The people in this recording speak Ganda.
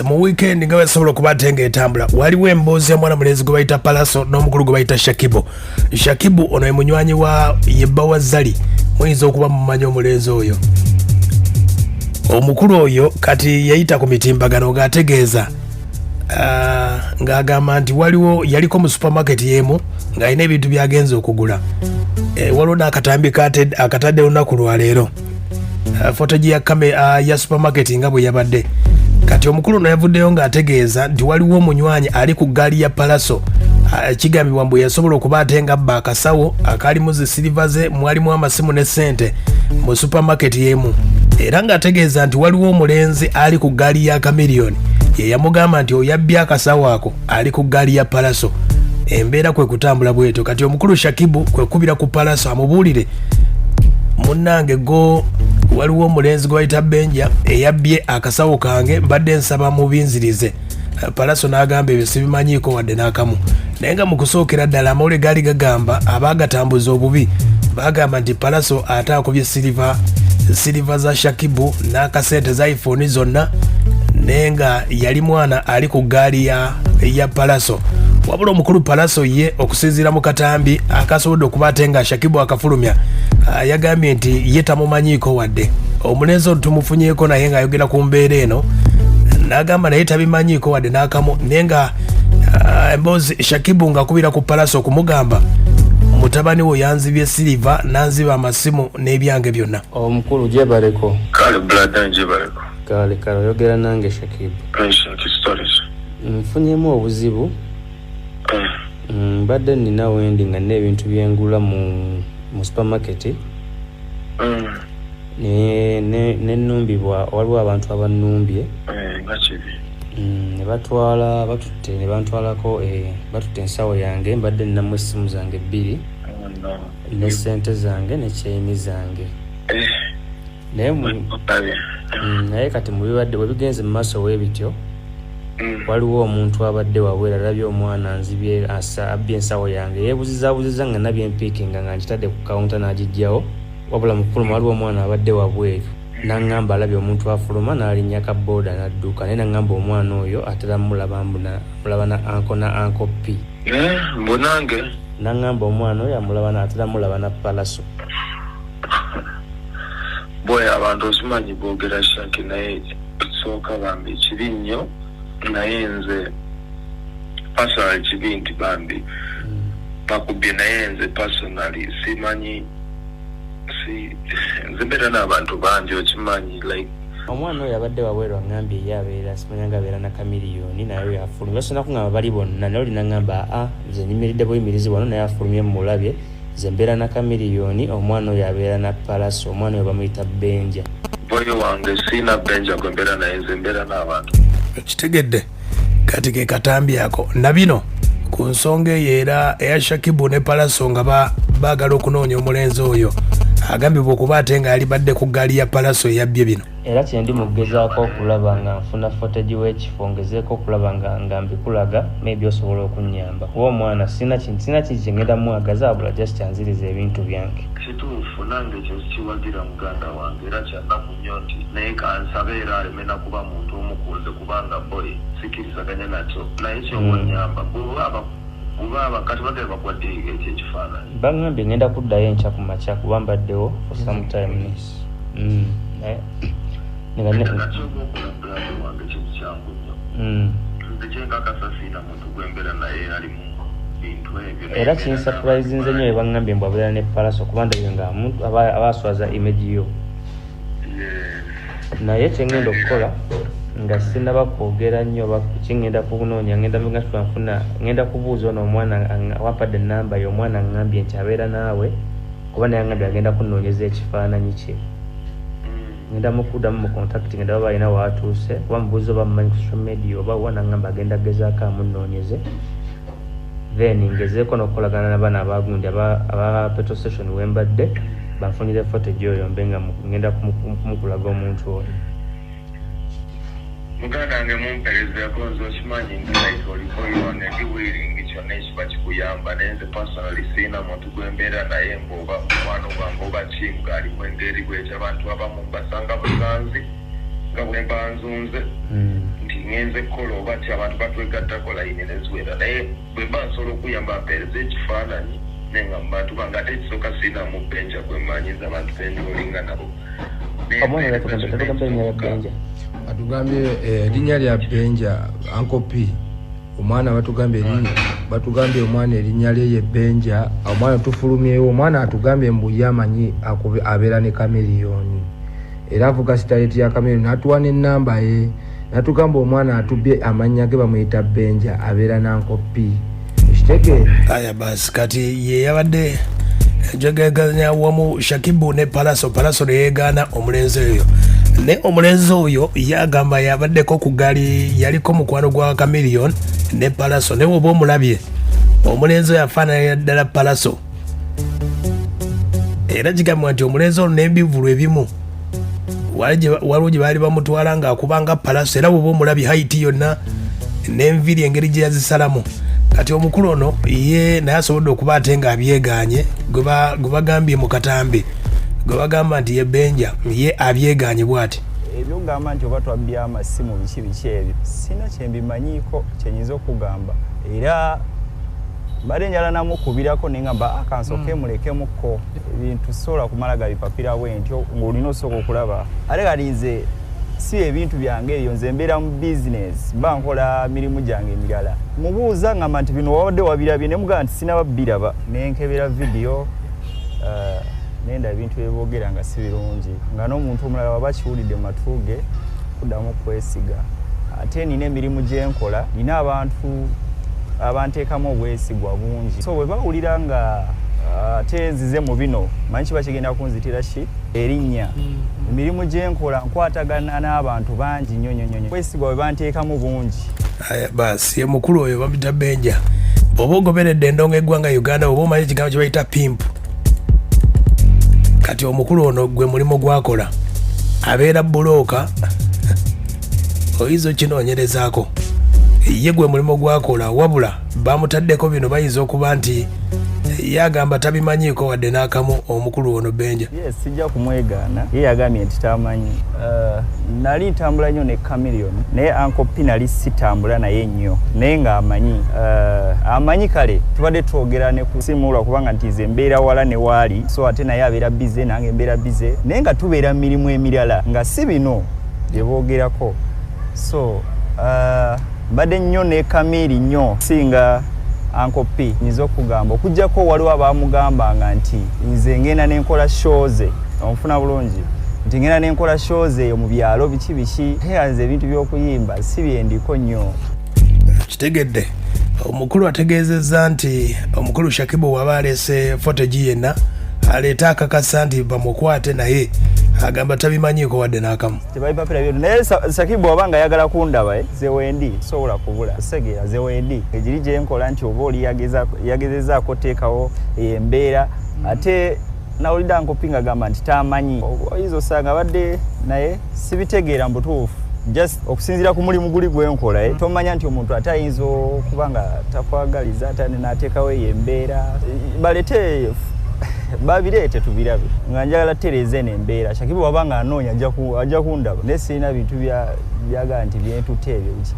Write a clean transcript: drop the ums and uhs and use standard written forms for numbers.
Mu weekend nga basobola okubatenga etambula waliwo emboozi ya mwana mulenzi gwe bayita Pallaso n'omukulu gwe bayita Shakib ono ye munywanyi wa yebba wa Zali muyinza okuba mumanyi omulenzi oyo omukulu oyo kati yayita ku mitimbagano ng'ategeeza ng'agamba nti waliwo yaliko mu supermarket yemu ng'alina ebintu byagenza okugula waliwo n'akatambi akatadde olunaku lwaleero fotogi ya supermarket nga bwe yabadde kati omukulu no yavuddeyo ng'ategeeza nti waliwo omunywanyi ali ku ggaali ya Pallaso kigambibwa mbu yasobola okuba ate nga abba akasawo akalimu zisiliva ze mwalimu amasimu ne ssente mu supermarket yemu era ng'ategeeza nti waliwo omulenzi ali ku ggaali ya Kamiliyoni ye yamugamba nti oyabbye akasawo ako ali ku ggaali ya Pallaso embeera kwe kutambula bwetyo kati omukulu Shakib kwe kubira ku Pallaso amubuulire munnange go waliwo omulenzi gwe bayita Benja eyabbye akasawo kange mbadde nsaba mubinzirize Pallaso n'agamba ebyo sibimanyiiko wadde n'akamu naye nga mu kusookera ddala amawulire gaali gagamba abaagatambuza obubi bagamba nti Pallaso ate akubye siliva za Shakib n'akasente za iPhone zonna naye nga yali mwana ali ku ggaali ya Pallaso wabula omukulu Pallaso ye okusinziira mu katambi akasobodde okuba ate nga Shakib akafulumya yagambye nti ye tamumanyiiko wadde omulenzi ono tumufunyeeko naye ng'ayogera ku mbeera eno n'agamba naye tabimanyiiko wadde n'akamu naye nga emboozi Shakib ng'akubira ku Pallaso okumugamba mutabani wo yanzibye siliva nanziba amasimu n'ebyange byonna omukulu gyebaleko kale brother gyebaleko kale oyogera nange Shakib nfunyemu obuzibu mbadde nina wendi nga n'ebintu byengula mu supermarket nenumbibwa waliwo abantu abanumbye ne batwala bantwalako batutte ensawo yange mbadde ninamu essimu zange 2 ne ssente zange ne kyeyini zange naye kati mubibadde bwe bigenze mu maaso w'ebityo waliwo omuntu abadde wabwera alabye omwana nzibye abbye ensawo yange yeebuzizabuziza nga nabye mpiikinga nga nkitadde ku kawunta n'agijjawo wabula mufuluma waliwo omwana abadde wabweru n'aŋŋamba alabye omuntu afuluma n'alinnya ka booda n'adduka naye n'aŋŋamba omwana oyo atera mulaba na anko na anko P mbonange n'aŋŋamba omwana oyo atera mulaba na Pallaso boy abantu osimanyi boogera Shaki naye sooka bambi kibi nnyo naye nze personal kibi nti bambi bakubye naye nze personally simanyi nze mbeera n'abantu bangi okimanyi like omwana oyo abadde wabweru aŋŋambye ye abeera simanya nga abeera na Kamiliyoni naye yafulumye basona kungamba bali bonna naye olina ŋŋamba nze nyimiridde buyimirizi wano naye afulumye mulabye nze mbeera na Kamiliyoni omwana oyo abeera na Pallaso omwana oyo bamuyita Benja boyo wange siina Benja gwe mbeera naye nze mbeera n'abantu kitegedde kati ke katambi ako nabino ku nsonga eyo eya Shakib ne Pallaso nga baagala okunoonya omulenzi oyo agambibwa okuba ate nga yali badde ku ggaali ya Pallaso eyabbye bino era kyendi mugezaako okulaba nga nfuna footage w'ekifo ngezeeko okulaba nga mbikulaga maybe osobola okunnyamba kuba omwana sina kintu kyengenda mwagaza abula just kyanziriza ebintu byange kituufu nange ekyo kiwagira muganda wange era kyannaku nnyo nti naye kansabe era alemena kuba muntu omukunze kubanga boy sikirizaganya nakyo naye kyomonyamba kuba kati badde bakwadde ekyo ekifaananyi baŋŋambye ngenda kuddayo enkya ku makya kuba mbaddewo for some time era kinsurprise nze nnyo baŋŋambye mbu abeera ne Pallaso kuba ndabye nga aba aswaza image yo naye kyengenda okukola nga sinaba kwogera nnyo kingenda kunoonya ngenda kubuuza ono omwana wampadde ennamba y'omwana aŋŋambye nti abeera naawe kuba naye aŋŋambye agenda kunoonyeza ekifaananyi kye ngenda mukuddamu mu contacting ndaba balina waatuuse kuba mubuuza oba mumanyi ku social media oba wa naŋŋamba agenda gezaako amunoonyeze then ngezeeko n'okukolagana n'abaana abagundi aba petrol station wembadde banfunire footage oyo mbe nga ngenda kumukulaga omuntu oyo muganda wange mumperezeeko nze okimanyi nti naite oliko yona ndiwiringi kyonna ekiba kikuyamba naye nze personally siina muntu gwembeera naye mboba mukwano gwange oba kimu gaalimu engeri bwekyo abantu abamu basanga busanzi nga bwe mba nzunze nti ngenze kukola oba ti abantu batwegattako layini neziwera naye bwe mba nsobola okuyamba mpeereza ekifaananyi nenga mu bantu bange ate ekisooka siinamu benja gwe mmanyiza abantu benjolinga nabo batugambye erinnya lya Benja Uncle P omwana batugambye omwana erinnya lye ye Benja omwana tufulumyewo omwana atugambye mbu yamanyi abeera ne Chameleone era avuga sitayiti ya Chameleone natuwa n'ennamba ye natugamba omwana atubye amannya ge bamuyita Benja abeera na Uncle P ekitegeera aya basi kati ye yabadde jagaganya wamu Shakibu ne Pallaso ne yeegaana omulenzi oyo ne omulenzi oyo yagamba yabaddeko ku gali yaliko mukwano gwa Chameleone ne Pallaso ne woba omulabye omulenzi oyo afaanana ddala Pallaso era kigambibwa nti omulenzi ono n'ebivulu ebimu waliwo gye baali bamutwala ng'akubanga Pallaso era woba omulabye haiti yonna n'enviri engeri gye yazisalamu kati omukulu ono ye naye asobodde okuba ate ng'abyegaanye gwe bagambye mu katambi gwe bagamba nti ye Benja ye abyegaanye bw'ati ebyogamba nti oba twabbya amasimu biki ebyo sina kyembimanyiiko kyenyinza okugamba era bade njala namukubirako nengamba akansooke mulekemukko ebintu sobola kumala gabipapira bwentyo ng'olina osooka okulaba ate kati nze si ebintu byange ebyo nze mbeera mu bizinesi mba nkola mirimu gyange emirala mubuuza ngamba nti bino wabadde wabirabye ne mugamba nti sinababiraba nenkebera vidiyo nenda ebintu byeboogera nga si birungi nga n'omuntu omulala waba kiwulidde matu ge kuddamu kwesiga ate nina emirimu gye nkola nina abantu abanteekamu obwesigwa bungi so bwe bawulira nga ate nzize mu bino manyi kiba kigenda kunzitira ki erinnya emirimu gye nkola nkwatagana n'abantu bangi nnyo obwesigwa bwe banteekamu bungi basi ye mukulu oyo bamuyita Benja oba ogoberedde endongo eggwanga Uganda oba omanyi ekigambo kye bayita pimp kati omukulu ono gwe mulimu gwakola abeera bulooka oyinza okinoonyerezaako ye gwe mulimu gwakola wabula bamutaddeko bino bayinza okuba nti yagamba tabimanyiiko wadde n'akamu omukulu ono Benja sijja kumwegaana ye yagambye nti tamanyi nali ntambula nnyo ne Chameleone naye Uncle P nali sitambula naye nnyo naye ng'amanyi kale tubadde twogera ne ku simu lwakubanga nti nze mbeera wala ne waali so ate naye abeera bize nange mbeera bize naye nga tubeera mu mirimu emirala nga si bino bye boogerako so badde nnyo ne Chameleone nnyo singa Uncle P nyiza okugamba okujjako waliwo abaamugambanga nti nze ngenda n'enkola shows omufuna bulungi nti ngenda n'enkola shows eyo mu byalo biki teyanze ebintu by'okuyimba si byendiko nnyo kitegedde omukulu ategeezezza nti omukulu Shakibu waba alese footage yenna aleeta akakasa nti bamukwate naye agamba tabimanyiiko wadde n'akamu tebabipapira byo naye Shakibu wabanga ayagala kundaba ze wendi sobola kubula segera ze wendi egiri gye nkola nti oba oli yagezezaako teekawo embeera ate nawulidde Uncle P ng'agamba nti tamanyi oyinza osanga badde naye sibitegeera mu butuufu just okusinziira ku mulimu guli gwenkola tomanya nti omuntu ate ayinza okuba nga takwagaliza ate n'ateekawo eyo embeera balete babireete tubirabe nga njagala tereze n'embeera Shakibu wabanga anoonya ajja kundaba naye sirina bintu byagaa nti byentutte ebyo biki